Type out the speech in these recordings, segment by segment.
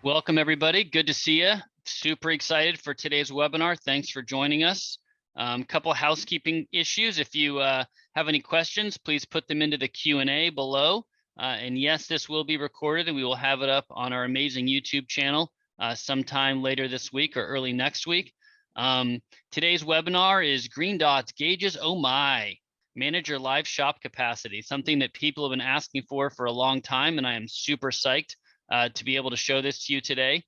Welcome, everybody. Good to see you. Super excited for today's webinar. Thanks for joining us. Couple housekeeping issues. If you have any questions, please put them into the Q&A below. And yes, this will be recorded and we will have it up on our amazing YouTube channel sometime later this week or early next week. Today's webinar is Green Dots Gauges Oh My, Manage Your Live Shop Capacity, something that people have been asking for a long time, and I am super psyched to be able to show this to you today.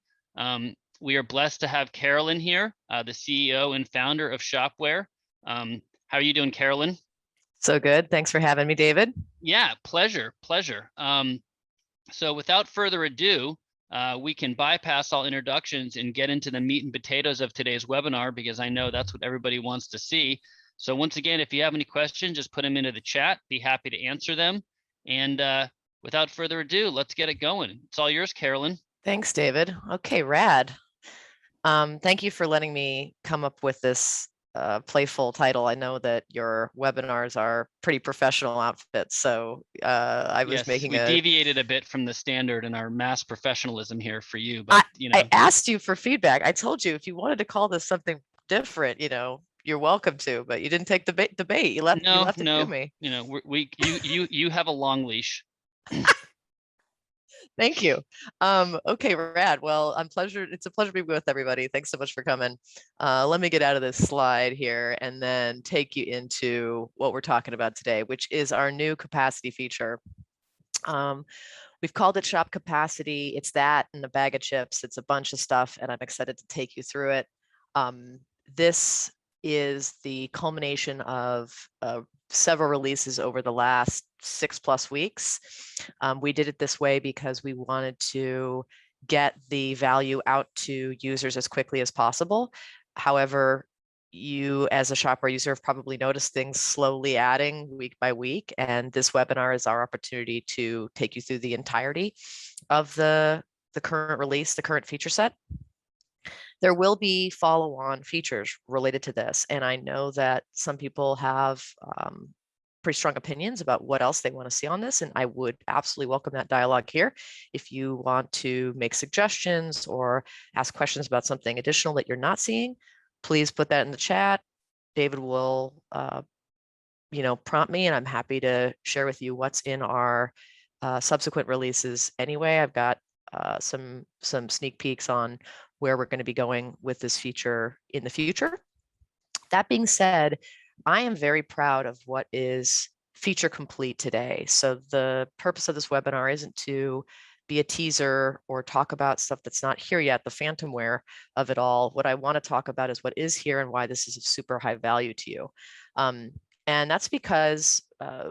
We are blessed to have Carolyn here, the CEO and founder of Shop-Ware. How are you doing, Carolyn? So good. Thanks for having me, David. Yeah, pleasure. So without further ado, we can bypass all introductions and get into the meat and potatoes of today's webinar, because I know that's what everybody wants to see. So once again, if you have any questions, just put them into the chat. Be happy to answer them. And without further ado, let's get it going. It's all yours, Carolyn. Thanks, David. Okay, rad. Thank you for letting me come up with this playful title. I know that your webinars are pretty professional outfits, so I was Yes, we deviated a bit from the standard in our mass professionalism here for you, but I asked you for feedback. I told you if you wanted to call this something different, you're welcome to, but you didn't take the bait. You left it to me. You have a long leash. Thank you. Okay, rad. Well, it's a pleasure to be with everybody. Thanks so much for coming. Let me get out of this slide here and then take you into what we're talking about today, which is our new capacity feature. We've called it Shop Capacity. It's that and a bag of chips. It's a bunch of stuff, and I'm excited to take you through it. This is the culmination of several releases over the last 6+ weeks. We did it this way because we wanted to get the value out to users as quickly as possible. However, you as a Shop-Ware user have probably noticed things slowly adding week by week, and this webinar is our opportunity to take you through the entirety of the current release, the current feature set. There will be follow-on features related to this, and I know that some people have pretty strong opinions about what else they want to see on this, and I would absolutely welcome that dialogue here. If you want to make suggestions or ask questions about something additional that you're not seeing, please put that in the chat. David will prompt me, and I'm happy to share with you what's in our subsequent releases anyway. I've got some sneak peeks on where we're going to be going with this feature in the future. That being said, I am very proud of what is feature complete today. So the purpose of this webinar isn't to be a teaser or talk about stuff that's not here yet, the phantomware of it all. What I want to talk about is what is here and why this is of super high value to you. And that's because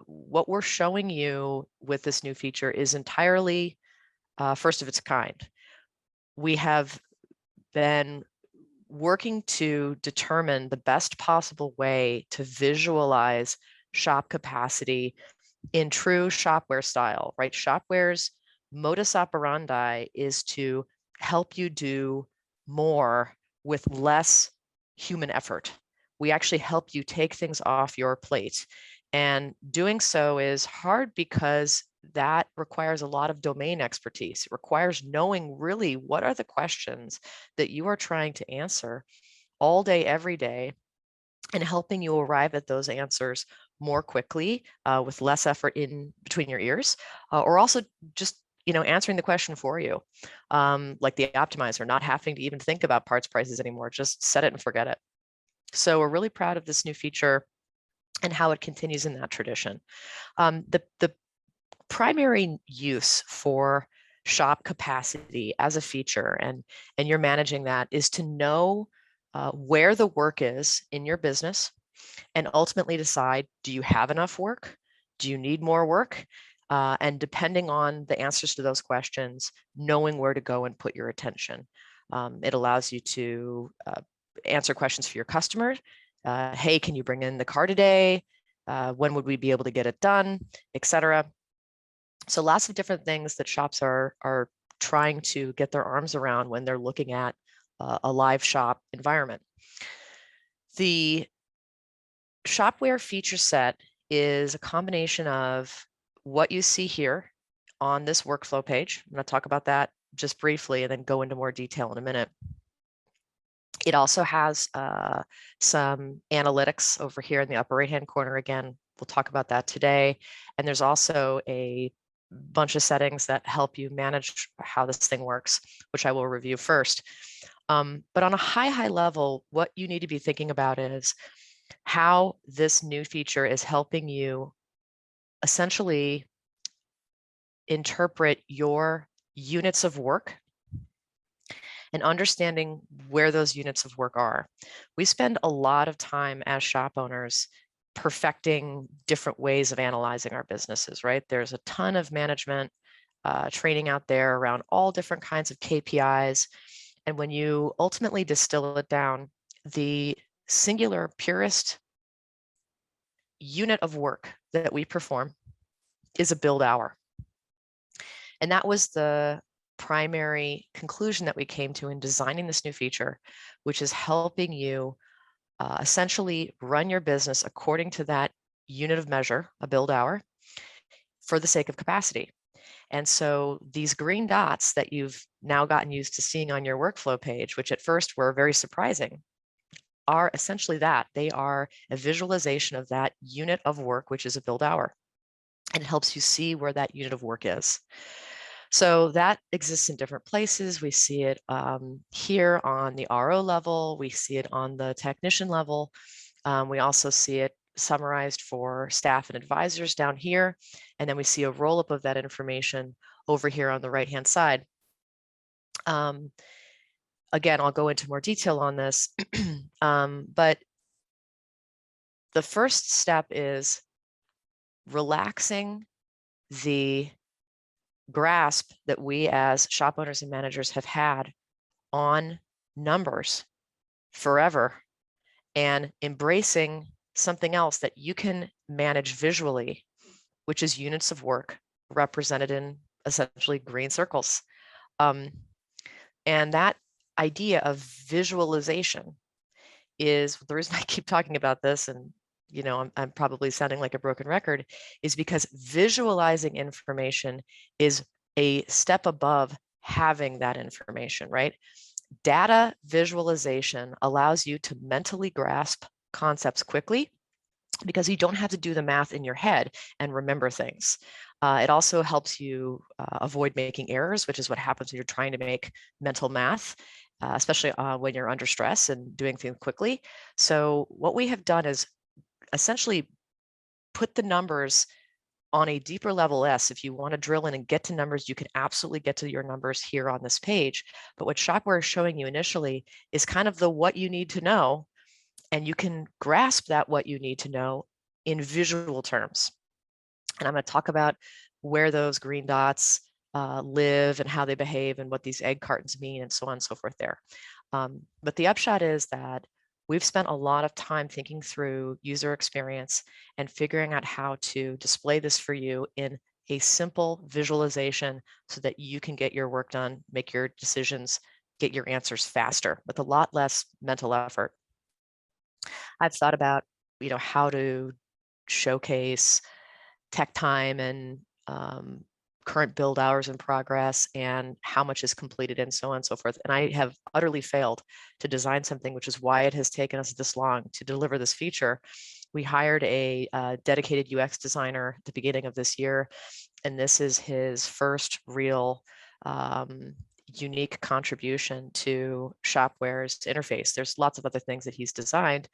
what we're showing you with this new feature is entirely first of its kind. We have been working to determine the best possible way to visualize shop capacity in true Shop-Ware style, right? Shop-Ware's modus operandi is to help you do more with less human effort. We actually help you take things off your plate. And doing so is hard because that requires a lot of domain expertise. It requires knowing really what are the questions that you are trying to answer all day, every day, and helping you arrive at those answers more quickly with less effort in between your ears, or also just answering the question for you, like the optimizer, not having to even think about parts prices anymore, just set it and forget it. So we're really proud of this new feature and how it continues in that tradition. The primary use for shop capacity as a feature, and you're managing that, is to know where the work is in your business and ultimately decide, do you have enough work? Do you need more work? And depending on the answers to those questions, knowing where to go and put your attention. It allows you to answer questions for your customers. Hey, can you bring in the car today? When would we be able to get it done, etc. So lots of different things that shops are trying to get their arms around when they're looking at a live shop environment. The Shop-Ware feature set is a combination of what you see here on this workflow page. I'm going to talk about that just briefly and then go into more detail in a minute. It also has some analytics over here in the upper right-hand corner. Again, we'll talk about that today. And there's also a bunch of settings that help you manage how this thing works, which I will review first. But on a high level, what you need to be thinking about is how this new feature is helping you essentially interpret your units of work and understanding where those units of work are. We spend a lot of time as shop owners perfecting different ways of analyzing our businesses, right? There's a ton of management training out there around all different kinds of KPIs. And when you ultimately distill it down, the singular purest unit of work that we perform is a build hour. And that was the primary conclusion that we came to in designing this new feature, which is helping you essentially run your business according to that unit of measure, a build hour, for the sake of capacity. And so these green dots that you've now gotten used to seeing on your workflow page, which at first were very surprising, are essentially that. They are a visualization of that unit of work, which is a build hour. And it helps you see where that unit of work is. So that exists in different places. We see it here on the RO level. We see it on the technician level. We also see it summarized for staff and advisors down here. And then we see a roll-up of that information over here on the right-hand side. Again, I'll go into more detail on this, but the first step is relaxing the grasp that we as shop owners and managers have had on numbers forever and embracing something else that you can manage visually, which is units of work represented in essentially green circles. And that idea of visualization is the reason I keep talking about this, and I'm probably sounding like a broken record, is because visualizing information is a step above having that information, right? Data visualization allows you to mentally grasp concepts quickly because you don't have to do the math in your head and remember things. It also helps you avoid making errors, which is what happens when you're trying to make mental math, especially when you're under stress and doing things quickly. So what we have done is essentially put the numbers on a deeper level S. If you want to drill in and get to numbers, you can absolutely get to your numbers here on this page. But what Shop-Ware is showing you initially is kind of the what you need to know, and you can grasp that what you need to know in visual terms. And I'm going to talk about where those green dots live and how they behave and what these egg cartons mean and so on and so forth there. But the upshot is that we've spent a lot of time thinking through user experience and figuring out how to display this for you in a simple visualization so that you can get your work done, make your decisions, get your answers faster with a lot less mental effort. I've thought about, how to showcase tech time and current build hours in progress and how much is completed and so on and so forth. And I have utterly failed to design something, which is why it has taken us this long to deliver this feature. We hired a dedicated UX designer at the beginning of this year, and this is his first real unique contribution to Shop-Ware's interface. There's lots of other things that he's designed,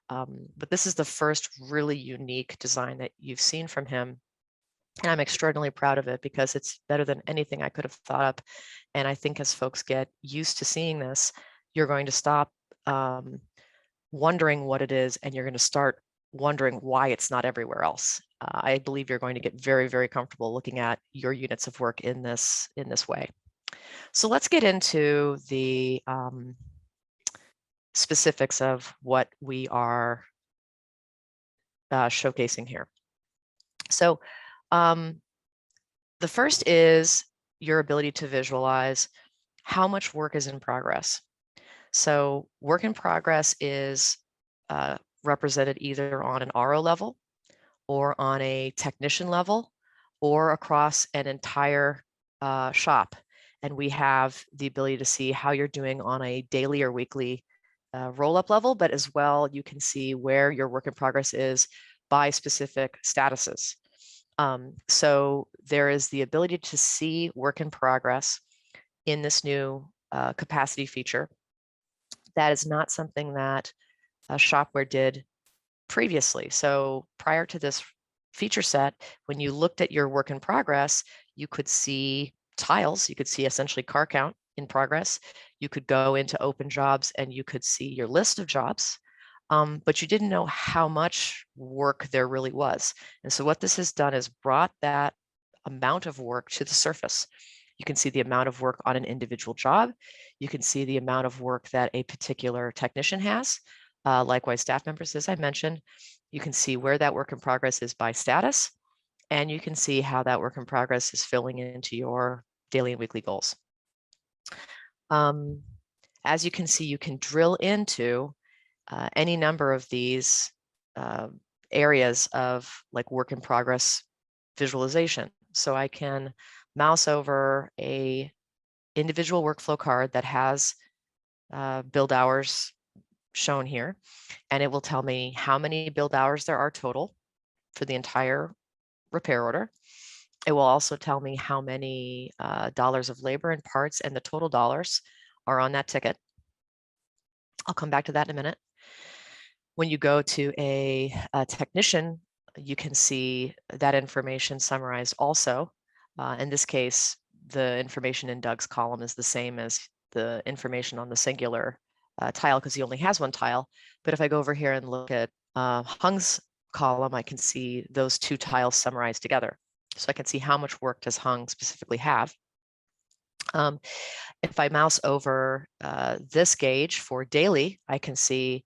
but this is the first really unique design that you've seen from him. And I'm extraordinarily proud of it because it's better than anything I could have thought up. And I think as folks get used to seeing this, you're going to stop wondering what it is, and you're going to start wondering why it's not everywhere else. I believe you're going to get very, very comfortable looking at your units of work in this way. So let's get into the specifics of what we are showcasing here. So the first is your ability to visualize how much work is in progress. So work in progress is represented either on an RO level or on a technician level or across an entire shop. And we have the ability to see how you're doing on a daily or weekly roll-up level, but as well, you can see where your work in progress is by specific statuses. So there is the ability to see work in progress in this new capacity feature. That is not something that Shop-Ware did previously. So prior to this feature set, when you looked at your work in progress, you could see tiles, you could see essentially car count in progress. You could go into open jobs and you could see your list of jobs, but you didn't know how much work there really was. And so what this has done is brought that amount of work to the surface. You can see the amount of work on an individual job. You can see the amount of work that a particular technician has. Likewise, staff members, as I mentioned, you can see where that work in progress is by status, and you can see how that work in progress is filling into your daily and weekly goals. As you can see, you can drill into any number of these areas of like work in progress visualization. So I can mouse over a individual workflow card that has build hours shown here, and it will tell me how many build hours there are total for the entire repair order. It will also tell me how many dollars of labor and parts and the total dollars are on that ticket. I'll come back to that in a minute. When you go to a technician, you can see that information summarized also. In this case, the information in Doug's column is the same as the information on the singular tile because he only has one tile. But if I go over here and look at Hung's column, I can see those two tiles summarized together. So I can see how much work does Hung specifically have. If I mouse over this gauge for daily, I can see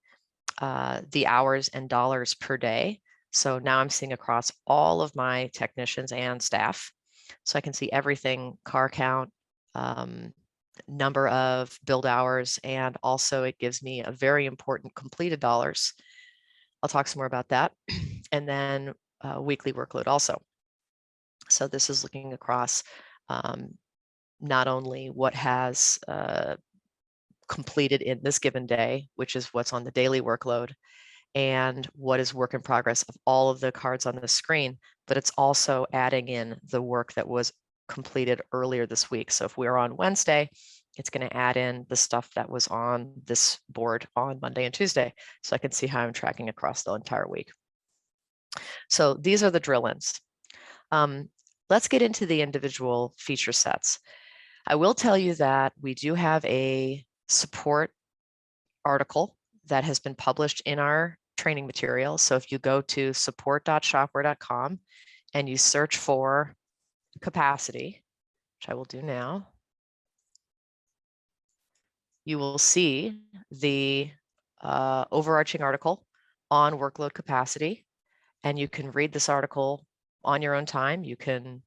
the hours and dollars per day. So now I'm seeing across all of my technicians and staff. So I can see everything, car count, number of build hours, and also it gives me a very important completed dollars. I'll talk some more about that. And then weekly workload also. So this is looking across not only what has completed in this given day, which is what's on the daily workload, and what is work in progress of all of the cards on the screen, but it's also adding in the work that was completed earlier this week. So if we're on Wednesday, it's going to add in the stuff that was on this board on Monday and Tuesday. So I can see how I'm tracking across the entire week. So these are the drill-ins. Let's get into the individual feature sets. I will tell you that we do have a support article that has been published in our training material. So if you go to support.shopware.com and you search for capacity, which I will do now, you will see the overarching article on workload capacity, and you can read this article on your own time. You can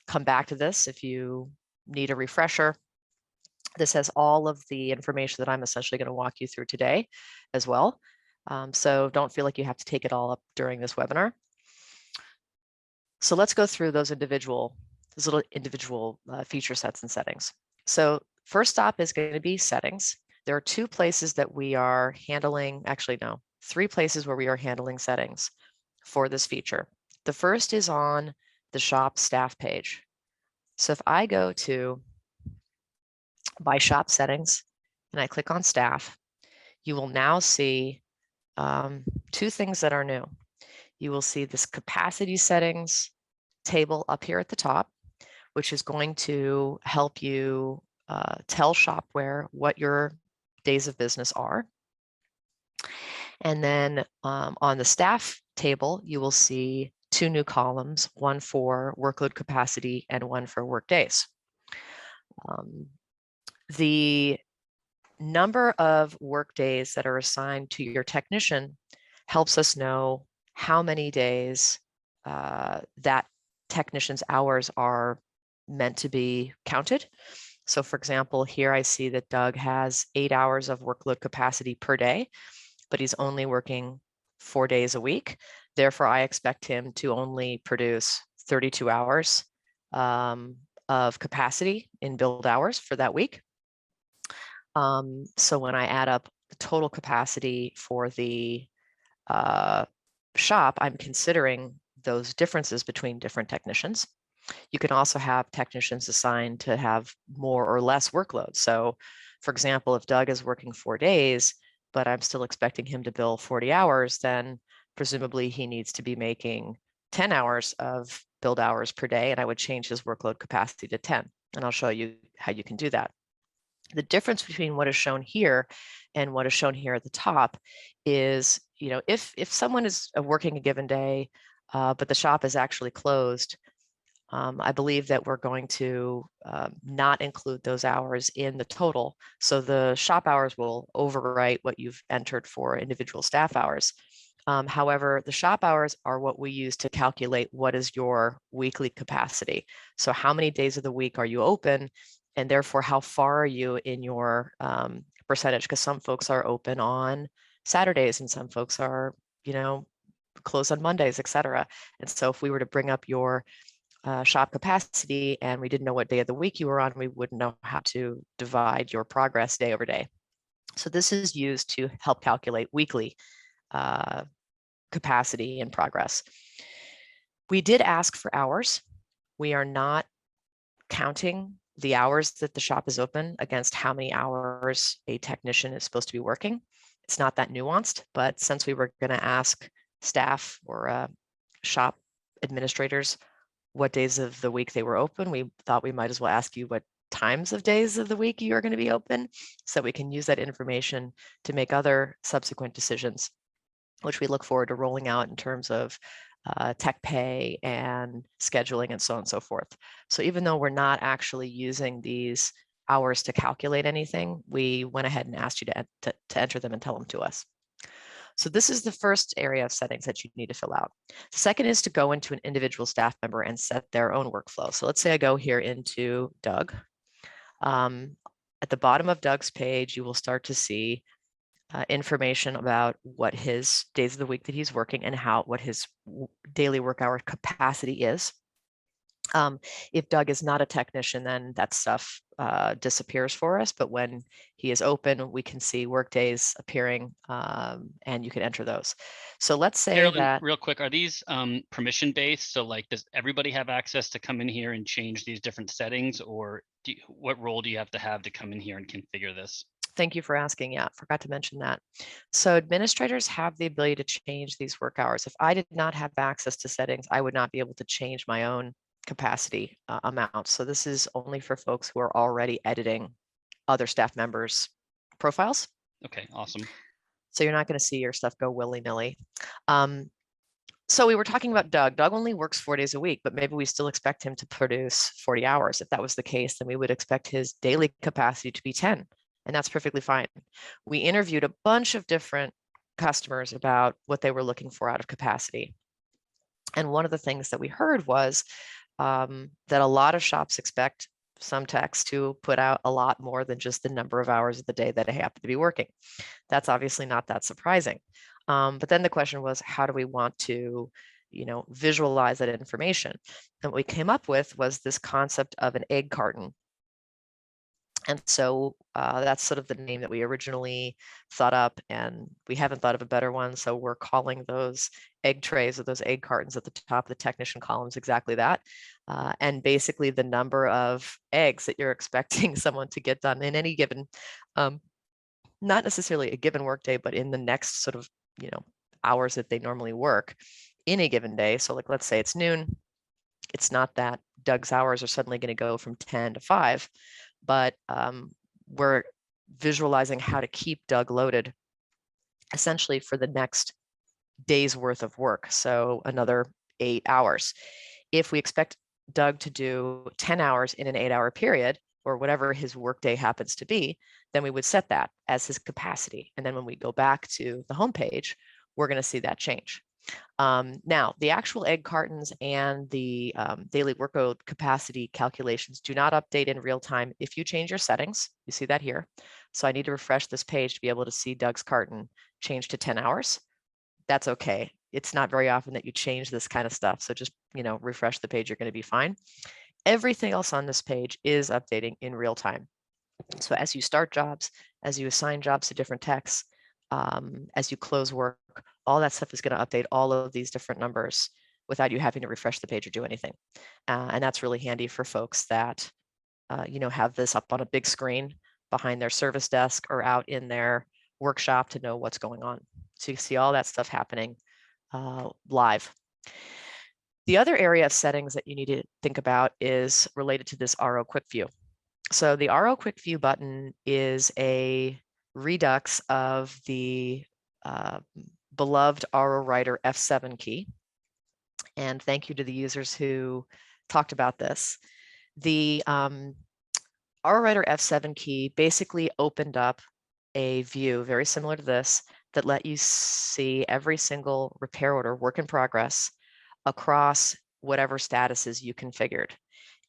come back to this if you need a refresher. This has all of the information that I'm essentially going to walk you through today as well. So don't feel like you have to take it all up during this webinar. So let's go through those little individual feature sets and settings. So first stop is going to be settings. There are two places that we are handling, actually no, three places where we are handling settings for this feature. The first is on the shop staff page. So if I go to by shop settings and I click on staff, you will now see two things that are new. You will see this capacity settings table up here at the top, which is going to help you tell Shop-Ware what your days of business are. And then on the staff table, you will see two new columns, one for workload capacity and one for work days. The number of work days that are assigned to your technician helps us know how many days that technician's hours are meant to be counted. So for example, here I see that Doug has 8 hours of workload capacity per day, but he's only working 4 days a week. Therefore, I expect him to only produce 32 hours of capacity in billed hours for that week. So when I add up the total capacity for the shop, I'm considering those differences between different technicians. You can also have technicians assigned to have more or less workload. So for example, if Doug is working 4 days, but I'm still expecting him to bill 40 hours, then presumably he needs to be making 10 hours of billed hours per day, and I would change his workload capacity to 10. And I'll show you how you can do that. The difference between what is shown here and what is shown here at the top is, if someone is working a given day, but the shop is actually closed, I believe that we're going to not include those hours in the total. So the shop hours will overwrite what you've entered for individual staff hours. However, the shop hours are what we use to calculate what is your weekly capacity. So how many days of the week are you open? And therefore, how far are you in your percentage? Because some folks are open on Saturdays and some folks are, closed on Mondays, et cetera. And so if we were to bring up your shop capacity and we didn't know what day of the week you were on, we wouldn't know how to divide your progress day over day. So this is used to help calculate weekly capacity and progress. We did ask for hours. We are not counting the hours that the shop is open against how many hours a technician is supposed to be working. It's not that nuanced, but since we were going to ask staff or shop administrators what days of the week they were open, we thought we might as well ask you what times of days of the week you are going to be open, so we can use that information to make other subsequent decisions, which we look forward to rolling out in terms of tech pay and scheduling and so on and so forth. So even though we're not actually using these hours to calculate anything, we went ahead and asked you to enter them and tell them to us. So this is the first area of settings that you need to fill out. The second is to go into an individual staff member and set their own workflow. So let's say I go here into Doug. At the bottom of Doug's page, you will start to see information about what his days of the week that he's working and what his daily work hour capacity is. If Doug is not a technician, then that stuff disappears for us. But when he is open, we can see work days appearing and you can enter those. So let's say Carolyn, that. real quick, are these permission based? So like, does everybody have access to come in here and change these different settings, or what role do you have to come in here and configure this? Thank you for asking. Yeah, forgot to mention that. So administrators have the ability to change these work hours. If I did not have access to settings, I would not be able to change my own capacity amount. So this is only for folks who are already editing other staff members' profiles. Okay, awesome. So you're not going to see your stuff go willy-nilly. So we were talking about Doug. Doug only works 4 days a week, but maybe we still expect him to produce 40 hours. If that was the case, then we would expect his daily capacity to be 10. And that's perfectly fine. We interviewed a bunch of different customers about what they were looking for out of capacity. And one of the things that we heard was that a lot of shops expect some techs to put out a lot more than just the number of hours of the day that they happen to be working. That's obviously not that surprising. But then the question was, how do we want to, visualize that information? And what we came up with was this concept of an egg carton. And so that's sort of the name that we originally thought up, and we haven't thought of a better one. So we're calling those egg trays or those egg cartons at the top of the technician columns exactly that. And basically the number of eggs that you're expecting someone to get done in any given, not necessarily a given workday, but in the next sort of, hours that they normally work in a given day. So like, let's say it's noon. It's not that Doug's hours are suddenly going to go from 10 to 5. But we're visualizing how to keep Doug loaded essentially for the next day's worth of work. So another 8 hours. If we expect Doug to do 10 hours in an 8-hour period, or whatever his workday happens to be, then we would set that as his capacity. And then when we go back to the homepage, we're going to see that change. Now, the actual egg cartons and the daily workload capacity calculations do not update in real time if you change your settings. You see that here. So I need to refresh this page to be able to see Doug's carton change to 10 hours. That's okay. It's not very often that you change this kind of stuff. So just, refresh the page, you're going to be fine. Everything else on this page is updating in real time. So as you start jobs, as you assign jobs to different techs, as you close work, all that stuff is going to update all of these different numbers without you having to refresh the page or do anything. And that's really handy for folks that have this up on a big screen behind their service desk or out in their workshop to know what's going on. So you can see all that stuff happening live. The other area of settings that you need to think about is related to this RO Quick View. So the RO Quick View button is a redux of the beloved RO Writer F7 key. And thank you to the users who talked about this. The RO Writer F7 key basically opened up a view very similar to this that let you see every single repair order work in progress across whatever statuses you configured.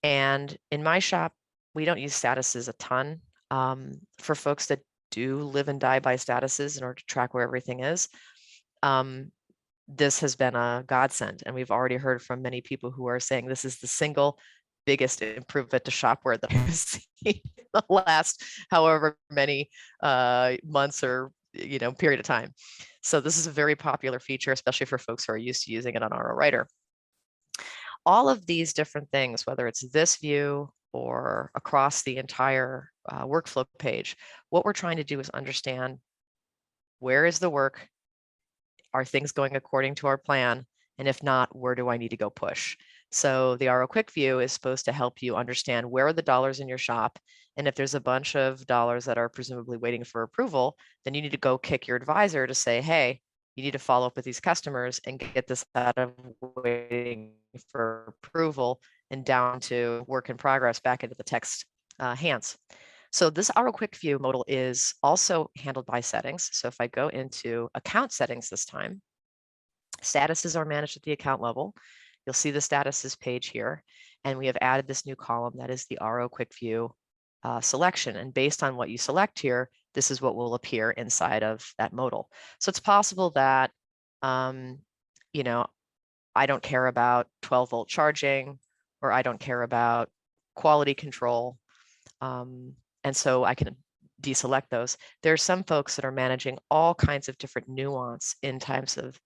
And in my shop, we don't use statuses a ton. For folks that do live and die by statuses in order to track where everything is, this has been a godsend. And we've already heard from many people who are saying this is the single biggest improvement to Shop-Ware that I've seen in the last however many months or period of time. So this is a very popular feature, especially for folks who are used to using it on RO Writer. All of these different things, whether it's this view or across the entire workflow page, what we're trying to do is understand where is the work, are things going according to our plan, and if not, where do I need to go push? So the RO Quick View is supposed to help you understand where are the dollars in your shop, and if there's a bunch of dollars that are presumably waiting for approval, then you need to go kick your advisor to say, hey, you need to follow up with these customers and get this out of waiting for approval and down to work in progress back into the text hands. So this RO Quick View modal is also handled by settings. So if I go into account settings this time, statuses are managed at the account level. You'll see the statuses page here, and we have added this new column that is the RO Quick View selection. And based on what you select here, this is what will appear inside of that modal. So it's possible that, I don't care about 12-volt charging, or I don't care about quality control. And so I can deselect those. There are some folks that are managing all kinds of different nuance in times of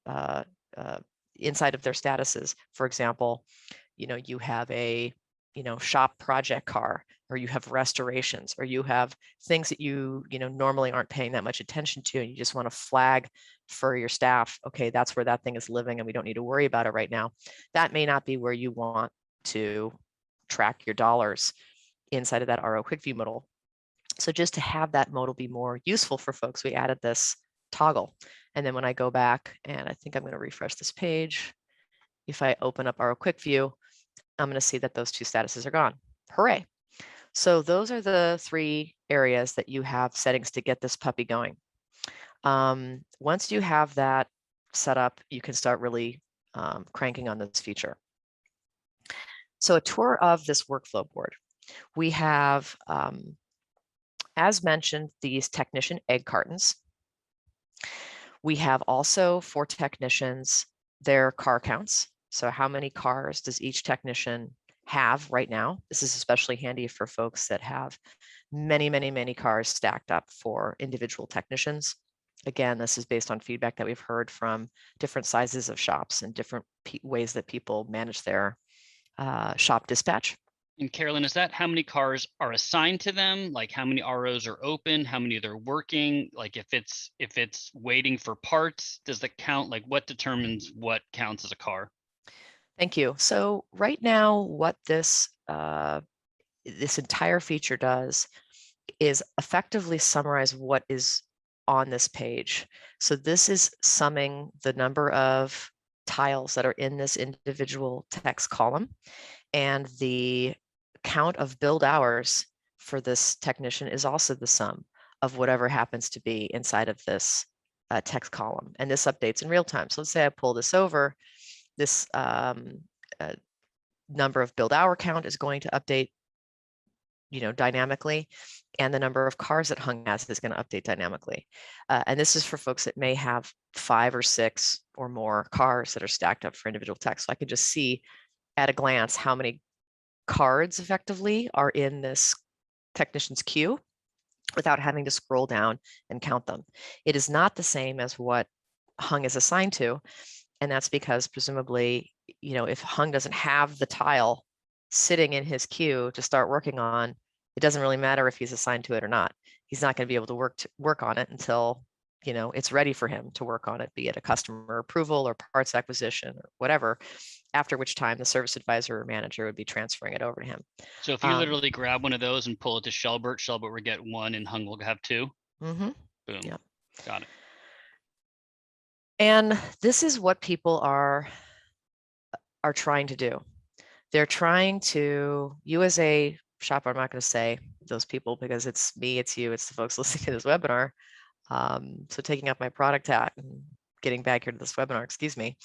inside of their statuses. For example, you have a shop project car, or you have restorations, or you have things that you normally aren't paying that much attention to, and you just want to flag for your staff, okay, that's where that thing is living and we don't need to worry about it right now. That may not be where you want to track your dollars inside of that RO Quick View modal. So just to have that modal be more useful for folks, we added this toggle. And then when I go back, and I think I'm going to refresh this page, if I open up RO Quick View, I'm going to see that those two statuses are gone. Hooray. So those are the three areas that you have settings to get this puppy going. Once you have that set up, you can start really cranking on this feature. So a tour of this workflow board. We have, as mentioned, these technician egg cartons. We have also, for technicians, their car counts. So how many cars does each technician have right now? This is especially handy for folks that have many, many, many cars stacked up for individual technicians. Again, this is based on feedback that we've heard from different sizes of shops and different ways that people manage their shop dispatch. And Carolyn, is that how many cars are assigned to them? Like how many ROs are open? How many they're working? Like if it's waiting for parts, does the count, like what determines what counts as a car? Thank you. So right now, what this this entire feature does is effectively summarize what is on this page. So this is summing the number of tiles that are in this individual text column, and the count of build hours for this technician is also the sum of whatever happens to be inside of this text column. And this updates in real time. So let's say I pull this over, this number of build hour count is going to update dynamically, and the number of cars that hung has is going to update dynamically. And this is for folks that may have 5 or 6 or more cars that are stacked up for individual text. So I can just see at a glance how many cards effectively are in this technician's queue without having to scroll down and count them. It is not the same as what Hung is assigned to. And that's because presumably, if Hung doesn't have the tile sitting in his queue to start working on, it doesn't really matter if he's assigned to it or not. He's not going to be able to work on it until it's ready for him to work on it, be it a customer approval or parts acquisition or whatever, after which time the service advisor or manager would be transferring it over to him. So if you literally grab one of those and pull it to Shelbert will get one and Hung will have two. Mm-hmm. Boom. Yeah. Got it. And this is what people are trying to do. They're trying to, you as a shopper, I'm not going to say those people because it's me, it's you, it's the folks listening to this webinar. So taking up my product hat and getting back here to this webinar, excuse me,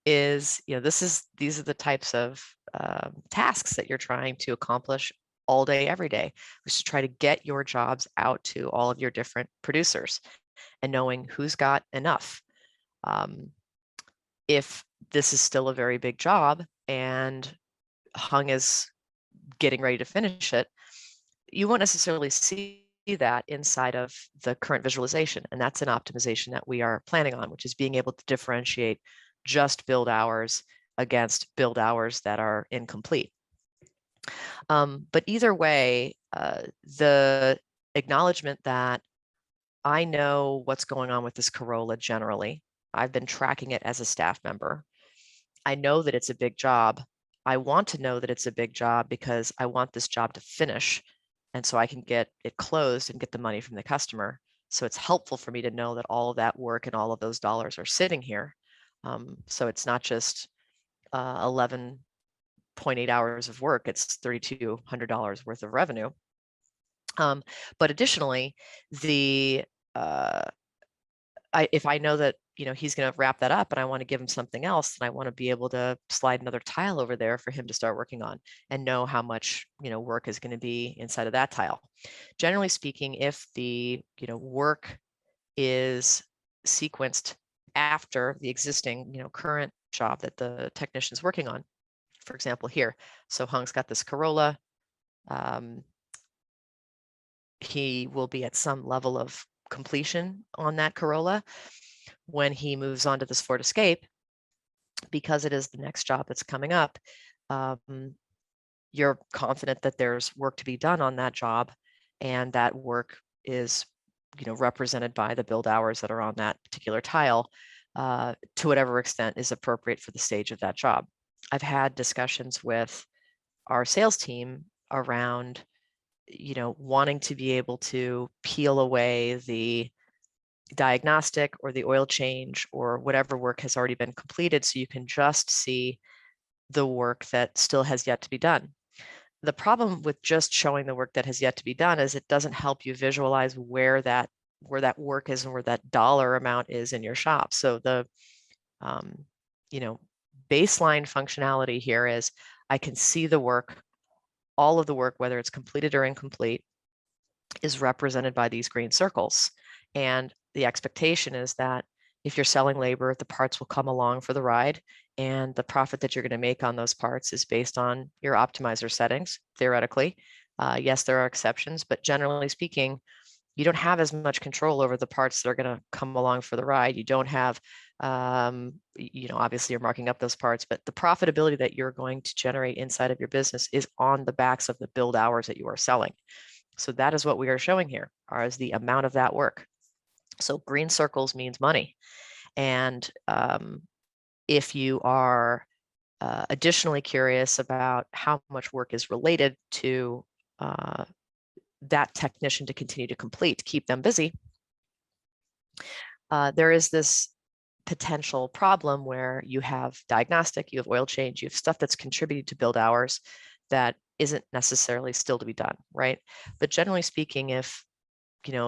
is, these are the types of tasks that you're trying to accomplish all day, every day, which is to try to get your jobs out to all of your different producers and knowing who's got enough. If this is still a very big job and Hung is getting ready to finish it, you won't necessarily see that inside of the current visualization. And that's an optimization that we are planning on, which is being able to differentiate just build hours against build hours that are incomplete. But either way, the acknowledgement that I know what's going on with this Corolla generally. I've been tracking it as a staff member. I know that it's a big job. I want to know that it's a big job because I want this job to finish. And so I can get it closed and get the money from the customer. So it's helpful for me to know that all of that work and all of those dollars are sitting here. So it's not just 11.8 hours of work, it's $3,200 worth of revenue. But additionally, if I know that he's going to wrap that up and I want to give him something else, then I want to be able to slide another tile over there for him to start working on and know how much work is going to be inside of that tile. Generally speaking, if the work is sequenced after the existing current job that the technician is working on, for example here, so Hung's got this Corolla. He will be at some level of completion on that Corolla when he moves on to this Ford Escape, because it is the next job that's coming up. You're confident that there's work to be done on that job, and that work is represented by the build hours that are on that particular tile to whatever extent is appropriate for the stage of that job. I've had discussions with our sales team around wanting to be able to peel away the diagnostic or the oil change or whatever work has already been completed so you can just see the work that still has yet to be done. The problem with just showing the work that has yet to be done is it doesn't help you visualize where that work is and where that dollar amount is in your shop. So the baseline functionality here is I can see the work, all of the work, whether it's completed or incomplete, is represented by these green circles. And the expectation is that if you're selling labor, the parts will come along for the ride, and the profit that you're going to make on those parts is based on your optimizer settings, theoretically. Yes, there are exceptions, but generally speaking, you don't have as much control over the parts that are going to come along for the ride. You don't have, obviously you're marking up those parts, but the profitability that you're going to generate inside of your business is on the backs of the build hours that you are selling. So that is what we are showing here, is the amount of that work. So green circles means money. And if you are additionally curious about how much work is related to that technician to continue to complete, to keep them busy, there is this potential problem where you have diagnostic, you have oil change, you have stuff that's contributed to build hours that isn't necessarily still to be done, right? But generally speaking, if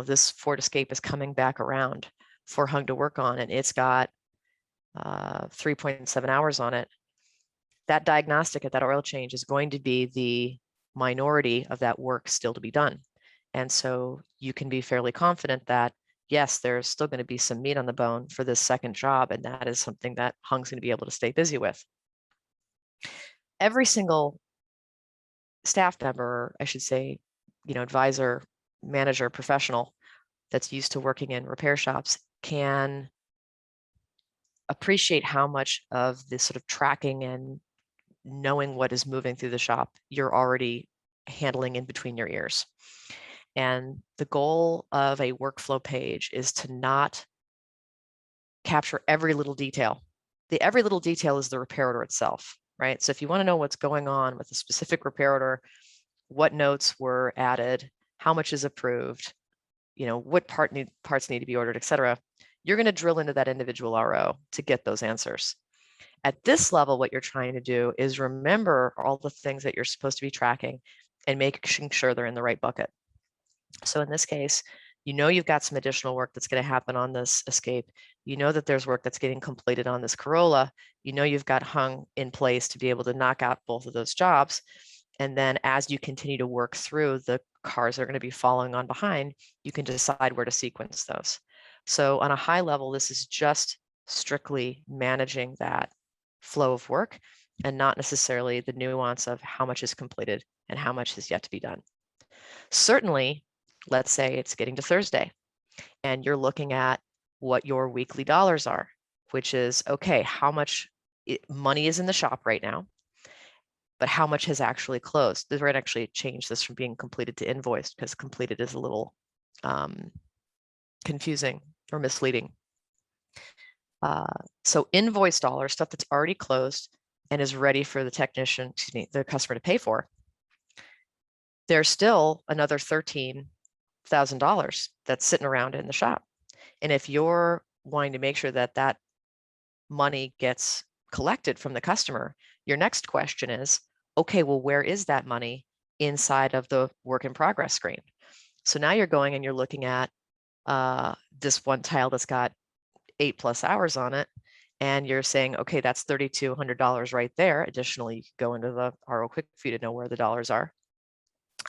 this Ford Escape is coming back around for Hung to work on and it's got 3.7 hours on it, that diagnostic at that oil change is going to be the minority of that work still to be done. And so you can be fairly confident that, yes, there's still going to be some meat on the bone for this second job, and that is something that Hung's going to be able to stay busy with. Every single staff member, I should say, advisor, manager, professional that's used to working in repair shops can appreciate how much of this sort of tracking and knowing what is moving through the shop you're already handling in between your ears. And the goal of a workflow page is to not capture every little detail. The every little detail is the repair order itself, right? So if you want to know what's going on with a specific repair order, what notes were added, how much is approved, what parts need to be ordered, et cetera, you're going to drill into that individual RO to get those answers. At this level, what you're trying to do is remember all the things that you're supposed to be tracking and making sure they're in the right bucket. So in this case, you've got some additional work that's going to happen on this Escape. You know that there's work that's getting completed on this Corolla. You've got hung in place to be able to knock out both of those jobs. And then as you continue to work through the cars that are going to be following on behind, you can decide where to sequence those. So on a high level, this is just strictly managing that flow of work and not necessarily the nuance of how much is completed and how much is yet to be done. Certainly, let's say it's getting to Thursday and you're looking at what your weekly dollars are, which is, okay, how much money is in the shop right now, but how much has actually closed? We're going to actually change this from being completed to invoiced because completed is a little confusing or misleading. So invoice dollars, stuff that's already closed and is ready for the technician, the customer to pay for. There's still another $13,000 that's sitting around in the shop. And if you're wanting to make sure that that money gets collected from the customer, your next question is, okay, well, where is that money inside of the work in progress screen? So now you're going and you're looking at this one tile that's got 8+ hours on it. And you're saying, okay, that's $3,200 right there. Additionally, you can go into the RO Quick View to know where the dollars are.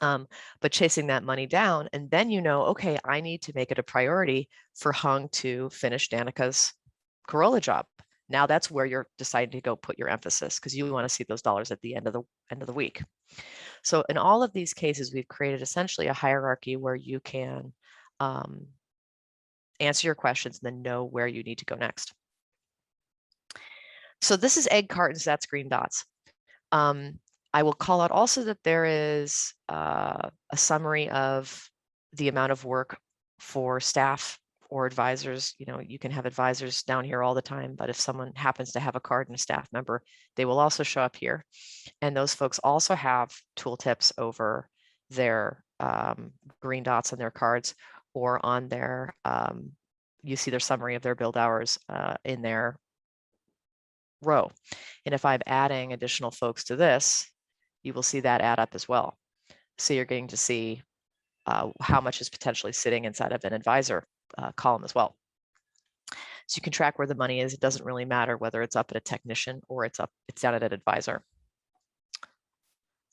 But chasing that money down, and then okay, I need to make it a priority for Hung to finish Danica's Corolla job. Now that's where you're deciding to go put your emphasis because you want to see those dollars at the end of the week. So in all of these cases, we've created essentially a hierarchy where you can answer your questions and then know where you need to go next. So this is egg cartons, that's green dots. I will call out also that there is a summary of the amount of work for staff or advisors. You can have advisors down here all the time, but if someone happens to have a card and a staff member, they will also show up here. And those folks also have tooltips over their green dots on their cards or on their, you see their summary of their build hours in their row. And if I'm adding additional folks to this, you will see that add up as well. So you're getting to see how much is potentially sitting inside of an advisor column as well. So you can track where the money is. It doesn't really matter whether it's up at a technician or it's down at an advisor.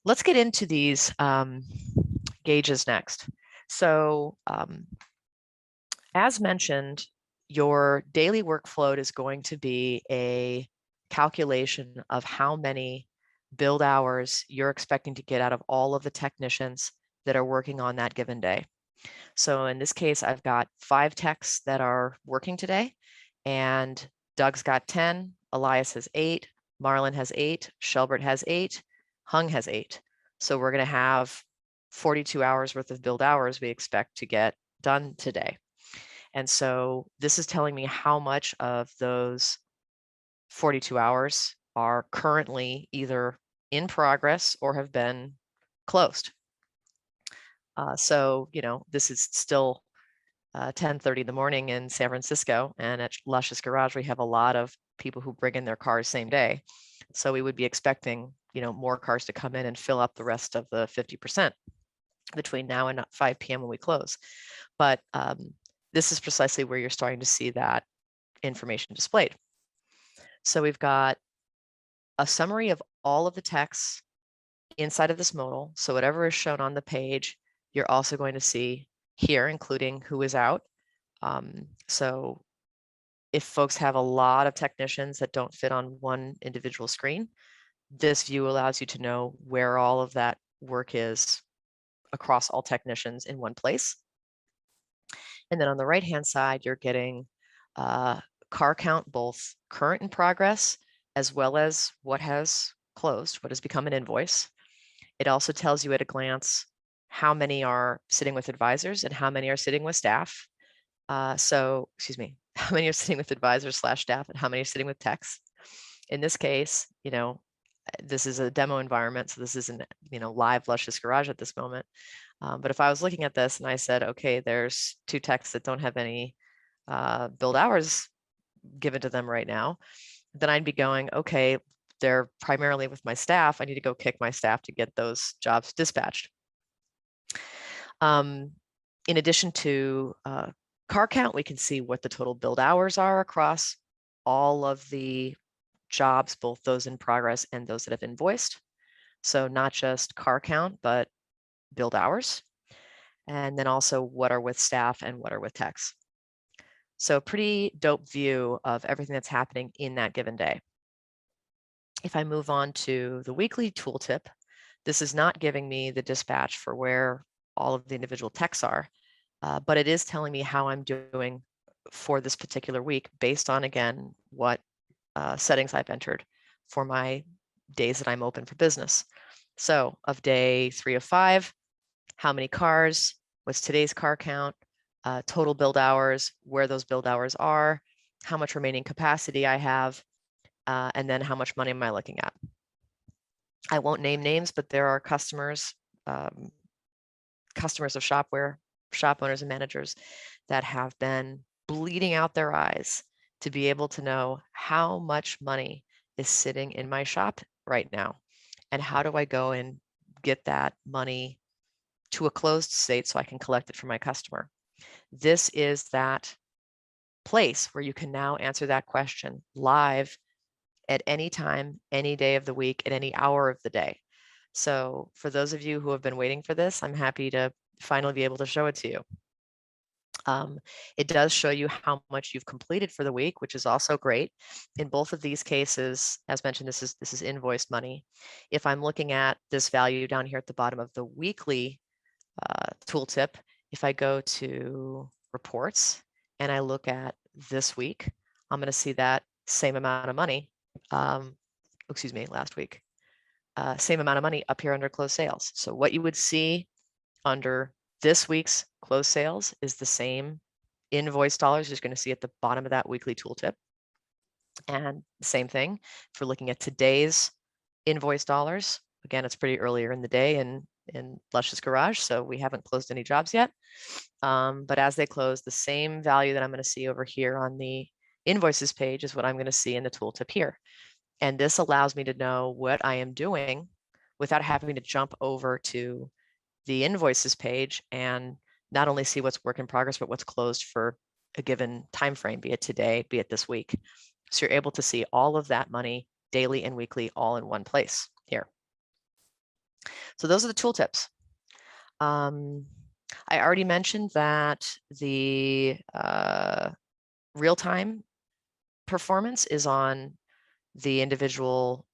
Let's get into these gauges next. So as mentioned, your daily workflow is going to be a calculation of how many build hours you're expecting to get out of all of the technicians that are working on that given day. So in this case, I've got 5 techs that are working today, and Doug's got 10, Elias has 8, Marlon has 8, Shelbert has 8, Hung has 8. So we're going to have 42 hours worth of build hours we expect to get done today. And so this is telling me how much of those 42 hours are currently either in progress or have been closed. So, this is still 10:30 in the morning in San Francisco, and at Luscious Garage, we have a lot of people who bring in their cars same day. So we would be expecting, more cars to come in and fill up the rest of the 50% between now and 5 p.m. when we close. But this is precisely where you're starting to see that information displayed. So we've got a summary of all of the techs inside of this modal. So whatever is shown on the page, you're also going to see here, including who is out. So if folks have a lot of technicians that don't fit on one individual screen, this view allows you to know where all of that work is across all technicians in one place. And then on the right-hand side, you're getting car count, both current in progress, as well as what has closed, what has become an invoice. It also tells you at a glance how many are sitting with advisors and how many are sitting with staff. Excuse me, how many are sitting with advisors / staff and how many are sitting with techs. In this case, this is a demo environment, so this isn't, live Luscious Garage at this moment. But if I was looking at this and I said, okay, there's 2 techs that don't have any build hours given to them right now, then I'd be going, okay, they're primarily with my staff. I need to go kick my staff to get those jobs dispatched. In addition to car count, we can see what the total build hours are across all of the jobs, both those in progress and those that have invoiced. So not just car count, but build hours. And then also what are with staff and what are with techs. So pretty dope view of everything that's happening in that given day. If I move on to the weekly tooltip, this is not giving me the dispatch for where all of the individual techs are, but it is telling me how I'm doing for this particular week based on, again, what settings I've entered for my days that I'm open for business. So of day 3 of 5, how many cars, what's today's car count, total build hours, where those build hours are, how much remaining capacity I have, and then how much money am I looking at. I won't name names, but there are customers of Shop-Ware, shop owners and managers that have been bleeding out their eyes to be able to know how much money is sitting in my shop right now, and how do I go and get that money to a closed state so I can collect it from my customer. This is that place where you can now answer that question live at any time, any day of the week, at any hour of the day. So for those of you who have been waiting for this, I'm happy to finally be able to show it to you. It does show you how much you've completed for the week, which is also great. In both of these cases, as mentioned, this is invoiced money. If I'm looking at this value down here at the bottom of the weekly tooltip, if I go to reports and I look at this week, I'm going to see that same amount of money. Excuse me, last week. Same amount of money up here under closed sales. So what you would see under this week's closed sales is the same invoice dollars you're going to see at the bottom of that weekly tooltip. And same thing for looking at today's invoice dollars. Again, it's pretty earlier in the day in Luscious Garage, so we haven't closed any jobs yet. But as they close, the same value that I'm going to see over here on the invoices page is what I'm going to see in the tooltip here. And this allows me to know what I am doing without having to jump over to the invoices page and not only see what's work in progress, but what's closed for a given time frame, be it today, be it this week. So you're able to see all of that money daily and weekly all in one place here. So those are the tooltips. I already mentioned that the real-time performance is on the individual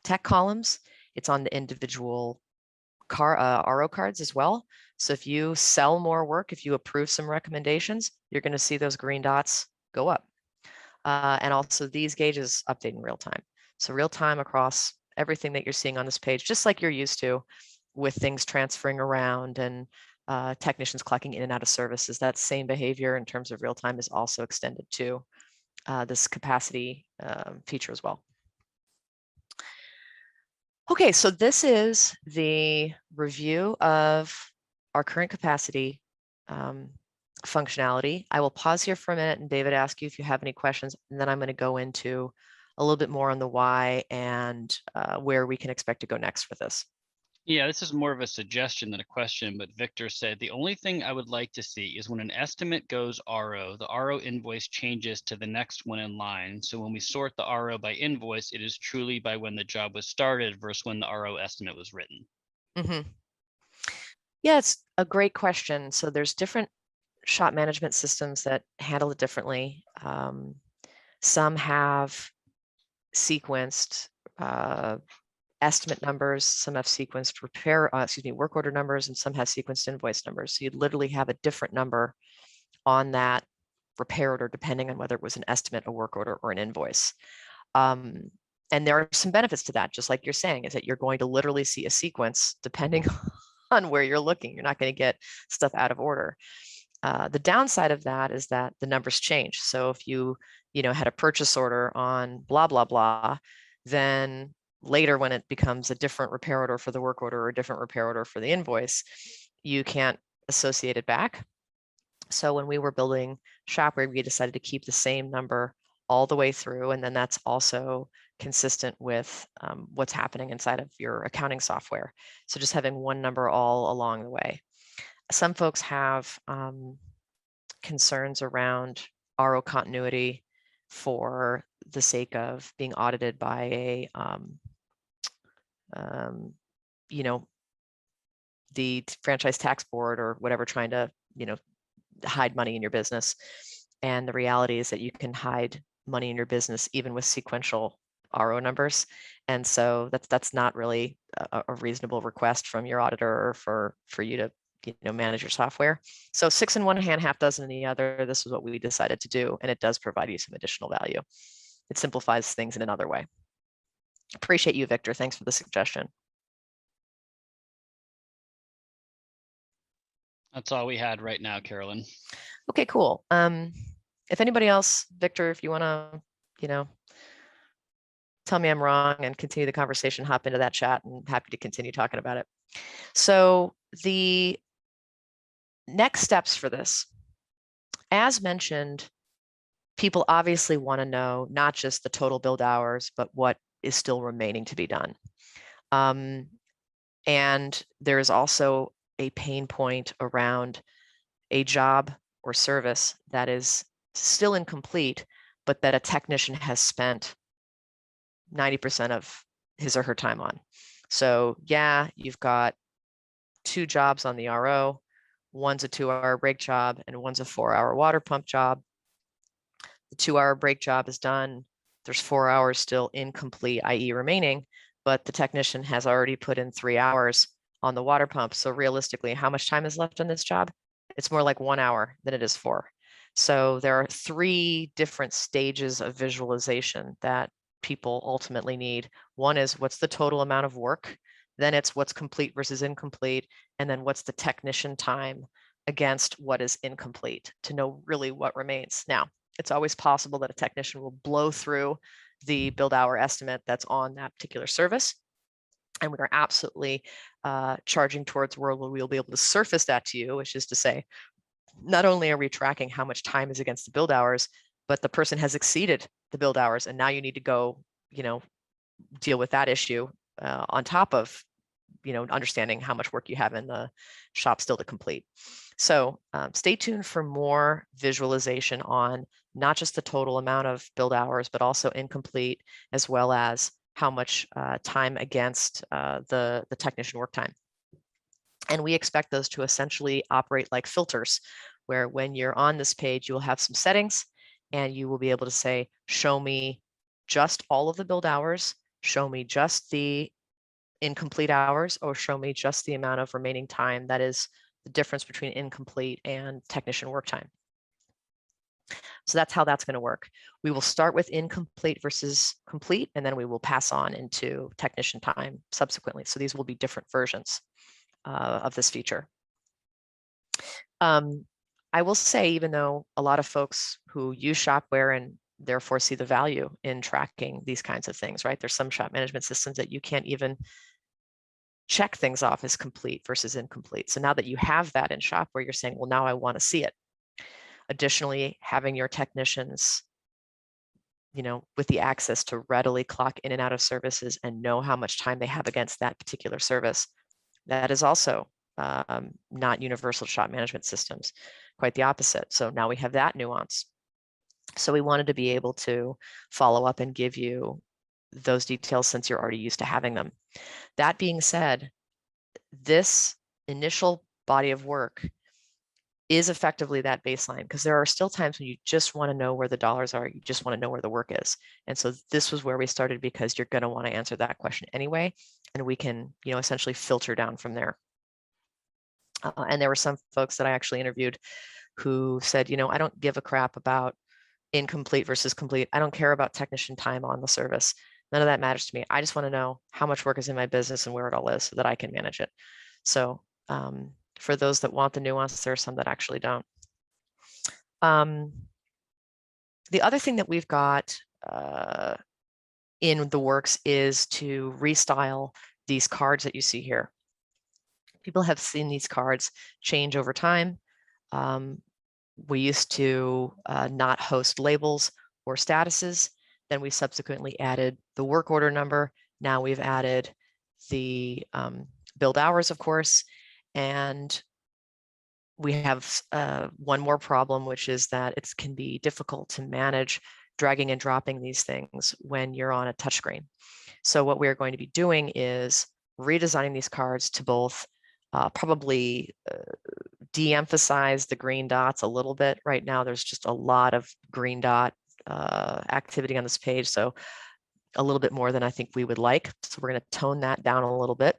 tech columns. It's on the individual RO cards as well. So if you sell more work, if you approve some recommendations, you're going to see those green dots go up. And also these gauges update in real time. So real time across everything that you're seeing on this page, just like you're used to with things transferring around and technicians clocking in and out of services. That same behavior in terms of real time is also extended to this capacity feature as well. Okay, so this is the review of our current capacity functionality. I will pause here for a minute and David, ask you if you have any questions, and then I'm going to go into a little bit more on the why and where we can expect to go next with this. Yeah, this is more of a suggestion than a question, but Victor said, the only thing I would like to see is when an estimate goes RO, the RO invoice changes to the next one in line. So when we sort the RO by invoice, it is truly by when the job was started versus when the RO estimate was written. Mm-hmm. Yeah, it's a great question. So there's different shop management systems that handle it differently. Some have sequenced estimate numbers, some have sequenced work order numbers, and some have sequenced invoice numbers. So you'd literally have a different number on that repair order, depending on whether it was an estimate, a work order, or an invoice. And there are some benefits to that, just like you're saying, is that you're going to literally see a sequence depending on where you're looking. You're not going to get stuff out of order. The downside of that is that the numbers change. So if you had a purchase order on blah, blah, blah, then later when it becomes a different repair order for the work order or a different repair order for the invoice, you can't associate it back. So when we were building Shop-Ware, we decided to keep the same number all the way through. And then that's also consistent with what's happening inside of your accounting software. So just having one number all along the way. Some folks have concerns around RO continuity for the sake of being audited by a, the franchise tax board or whatever, trying to, hide money in your business. And the reality is that you can hide money in your business even with sequential RO numbers. And so that's not really a reasonable request from your auditor or for you to manage your software. So 6 in one hand, half dozen in the other. This is what we decided to do, and it does provide you some additional value. It simplifies things in another way. Appreciate you, Victor. Thanks for the suggestion. That's all we had right now, Carolyn. Okay, cool. If anybody else, Victor, if you want to, tell me I'm wrong and continue the conversation, hop into that chat, and happy to continue talking about it. So the next steps for this, as mentioned, people obviously want to know not just the total billed hours, but what is still remaining to be done. And there is also a pain point around a job or service that is still incomplete, but that a technician has spent 90% of his or her time on. So yeah, you've got 2 jobs on the RO. One's a 2-hour brake job and one's a 4-hour water pump job. The 2-hour brake job is done. There's 4 hours still incomplete, i.e. remaining, but the technician has already put in 3 hours on the water pump. So realistically, how much time is left on this job? It's more like 1 hour than it is 4. So there are 3 different stages of visualization that people ultimately need. One is what's the total amount of work? Then it's what's complete versus incomplete. And then what's the technician time against what is incomplete to know really what remains. Now, it's always possible that a technician will blow through the billed hour estimate that's on that particular service. And we are absolutely charging towards where we'll be able to surface that to you, which is to say, not only are we tracking how much time is against the billed hours, but the person has exceeded the billed hours. And now you need to go, deal with that issue on top of, understanding how much work you have in the shop still to complete. So stay tuned for more visualization on not just the total amount of billed hours, but also incomplete, as well as how much time against the technician work time. And we expect those to essentially operate like filters, where when you're on this page, you will have some settings and you will be able to say, show me just all of the billed hours, show me just the incomplete hours, or show me just the amount of remaining time that is the difference between incomplete and technician work time. So that's how that's going to work. We will start with incomplete versus complete, and then we will pass on into technician time subsequently. So these will be different versions of this feature. I will say, even though a lot of folks who use Shop-Ware and therefore see the value in tracking these kinds of things, right? There's some shop management systems that you can't even check things off as complete versus incomplete. So now that you have that in Shop-Ware, you're saying, well, now I want to see it. Additionally, having your technicians, with the access to readily clock in and out of services and know how much time they have against that particular service, that is also not universal shop management systems, quite the opposite. So now we have that nuance. So we wanted to be able to follow up and give you those details since you're already used to having them. That being said, this initial body of work is effectively that baseline, because there are still times when you just want to know where the dollars are. You just want to know where the work is. And so this was where we started, because you're going to want to answer that question anyway. And we can, essentially filter down from there. And there were some folks that I actually interviewed who said, I don't give a crap about incomplete versus complete. I don't care about technician time on the service. None of that matters to me. I just want to know how much work is in my business and where it all is so that I can manage it. So for those that want the nuance, there are some that actually don't. The other thing that we've got in the works is to restyle these cards that you see here. People have seen these cards change over time. We used to not host labels or statuses. Then we subsequently added the work order number. Now we've added the build hours, of course. And we have one more problem, which is that it can be difficult to manage dragging and dropping these things when you're on a touchscreen. So what we're going to be doing is redesigning these cards to both probably de-emphasize the green dots a little bit. Right now, there's just a lot of green dot activity on this page, so a little bit more than I think we would like. So we're going to tone that down a little bit.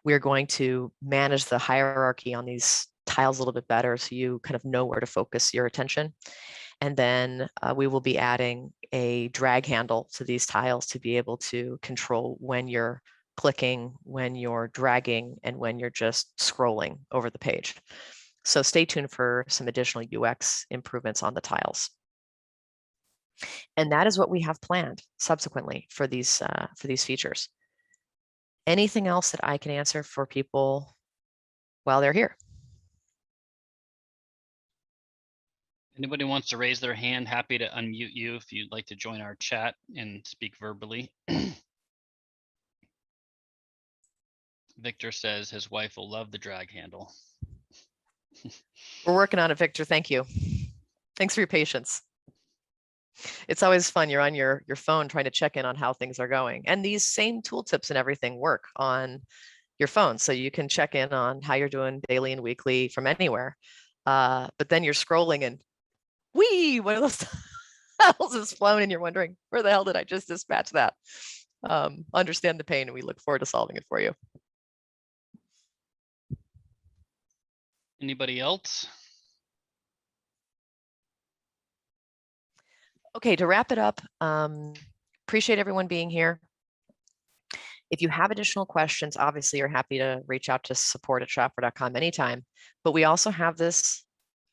We're going to manage the hierarchy on these tiles a little bit better, so you kind of know where to focus your attention. And then we will be adding a drag handle to these tiles to be able to control when you're clicking, when you're dragging, and when you're just scrolling over the page. So stay tuned for some additional UX improvements on the tiles. And that is what we have planned subsequently for these features. Anything else that I can answer for people while they're here? Anybody wants to raise their hand, happy to unmute you if you'd like to join our chat and speak verbally. Victor says his wife will love the drag handle. We're working on it, Victor. Thank you. Thanks for your patience. It's always fun. You're on your phone trying to check in on how things are going. And these same tooltips and everything work on your phone. So you can check in on how you're doing daily and weekly from anywhere. But then you're scrolling and one of those tiles is flown and you're wondering, where the hell did I just dispatch that? Understand the pain, and we look forward to solving it for you. Anybody else? Okay, to wrap it up, appreciate everyone being here. If you have additional questions, obviously you're happy to reach out to support@shopware.com anytime, but we also have this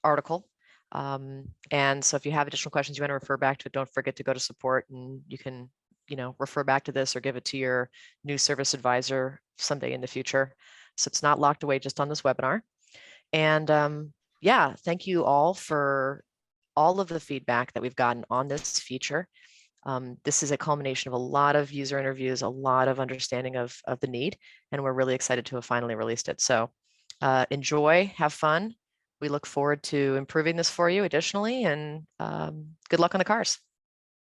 article. And so if you have additional questions you want to refer back to it, don't forget to go to support, and you can, refer back to this or give it to your new service advisor someday in the future. So it's not locked away just on this webinar. And yeah, thank you all for all of the feedback that we've gotten on this feature. This is a culmination of a lot of user interviews, a lot of understanding of the need, and we're really excited to have finally released it. So enjoy, have fun. We look forward to improving this for you additionally, and good luck on the cars.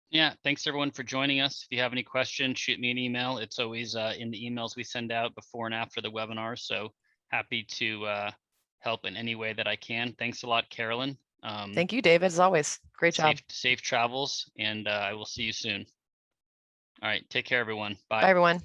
Yeah, thanks everyone for joining us. If you have any questions, shoot me an email. It's always in the emails we send out before and after the webinar. So happy to help in any way that I can. Thanks a lot, Carolyn. Thank you, David, as always. Great job. Safe travels, and I will see you soon. All right, take care, everyone. Bye. Bye, everyone.